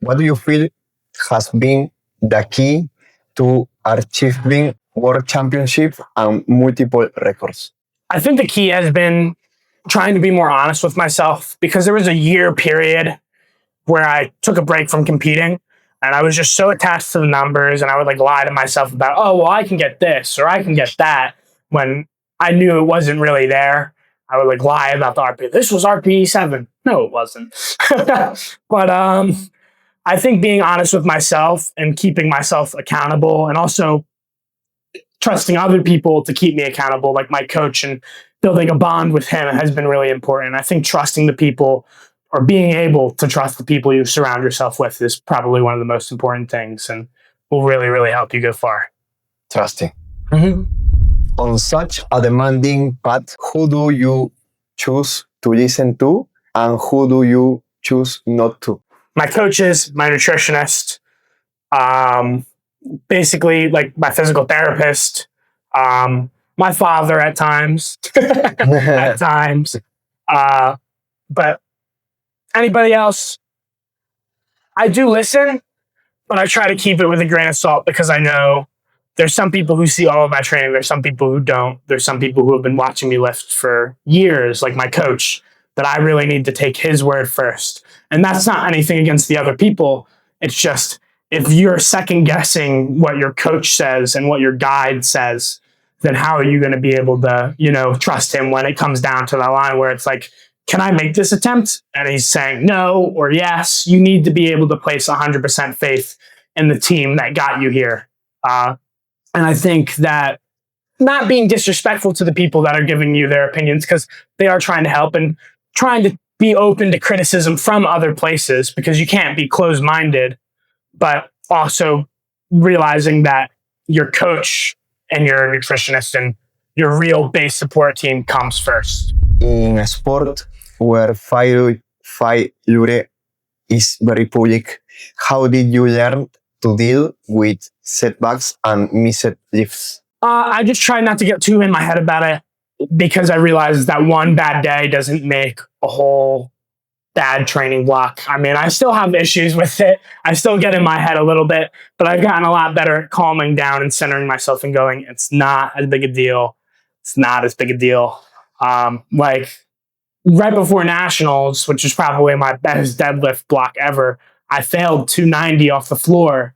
What do you feel has been the key to achieving world championship and multiple records? I think the key has been trying to be more honest with myself, because there was a year period where I took a break from competing and I was just so attached to the numbers, and I would like lie to myself about, oh, well, I can get this or I can get that, when I knew it wasn't really there. I would like lie about the RPE. This was RPE 7. No, it wasn't. But I think being honest with myself and keeping myself accountable, and also trusting other people to keep me accountable, like my coach, and building a bond with him has been really important. I think trusting the people, or being able to trust the people you surround yourself with, is probably one of the most important things, and will really, really help you go far. Trusting. Mm-hmm. On such a demanding path, who do you choose to listen to and who do you choose not to? My coaches, my nutritionist, basically like my physical therapist, my father at times, but anybody else, I do listen, but I try to keep it with a grain of salt, because I know there's some people who see all of my training. There's some people who don't. There's some people who have been watching me lift for years, like my coach, that I really need to take his word first. And that's not anything against the other people. It's just, if you're second guessing what your coach says and what your guide says, then how are you going to be able to, trust him when it comes down to the line where it's like, can I make this attempt? And he's saying no or yes. You need to be able to place 100% faith in the team that got you here. And I think that not being disrespectful to the people that are giving you their opinions, because they are trying to help, and trying to be open to criticism from other places, because you can't be closed-minded, but also realizing that your coach and your nutritionist and your real base support team comes first. In a sport where failure is very public, how did you learn to deal with setbacks and missed lifts? I just try not to get too in my head about it, because I realize that one bad day doesn't make a whole bad training block. I mean, I still have issues with it. I still get in my head a little bit, but I've gotten a lot better at calming down and centering myself and going, it's not as big a deal. It's not as big a deal. Like right before nationals, which is probably my best deadlift block ever, I failed 290 off the floor.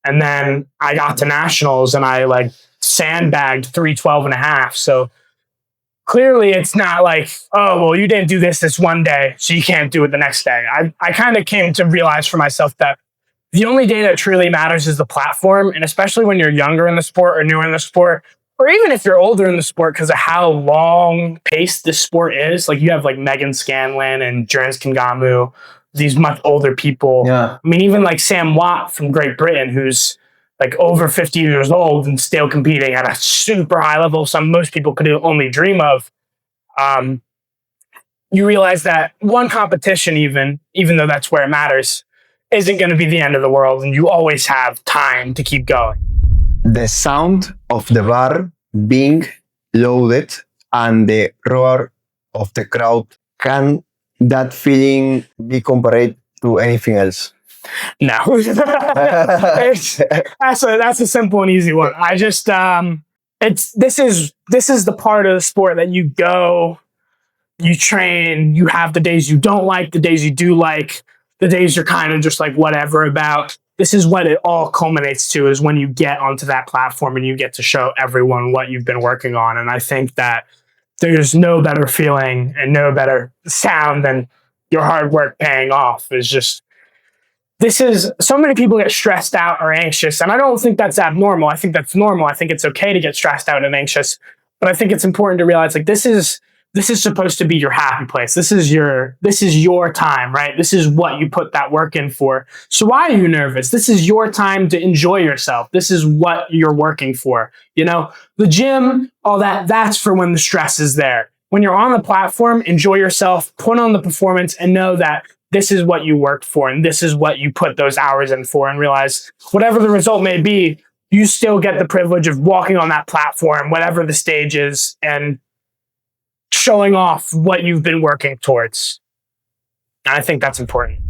And then I got to nationals and I like sandbagged 312.5. So clearly it's not like, oh, well, you didn't do this one day, so you can't do it the next day. I kind of came to realize for myself that the only day that truly matters is the platform. And especially when you're younger in the sport or newer in the sport, or even if you're older in the sport, because of how long paced this sport is. Like you have like Megan Scanlon and Jerns Kingamu, these much older people. Yeah. I mean, even like Sam Watt from Great Britain, who's like over 50 years old and still competing at a super high level, most people could only dream of. You realize that one competition, even though that's where it matters, isn't going to be the end of the world, and you always have time to keep going. The sound of the bar being loaded and the roar of the crowd, can that feeling be compared to anything else? No. That's a simple and easy one. I just this is the part of the sport that you go, you train, you have the days you don't like, the days you do like, the days you're kind of just like whatever about. This is what it all culminates to, is when you get onto that platform and you get to show everyone what you've been working on. And I think that there's no better feeling and no better sound than your hard work paying off. It's just, so many people get stressed out or anxious, and I don't think that's abnormal. I think that's normal. I think it's okay to get stressed out and anxious, but I think it's important to realize like this is supposed to be your happy place. This is your time, right? This is what you put that work in for. So why are you nervous? This is your time to enjoy yourself. This is what you're working for. The gym, all that's for when the stress is there. When you're on the platform, enjoy yourself, put on the performance, and know that this is what you worked for, and this is what you put those hours in for, and realize whatever the result may be, you still get the privilege of walking on that platform, whatever the stage is, and showing off what you've been working towards. And I think that's important.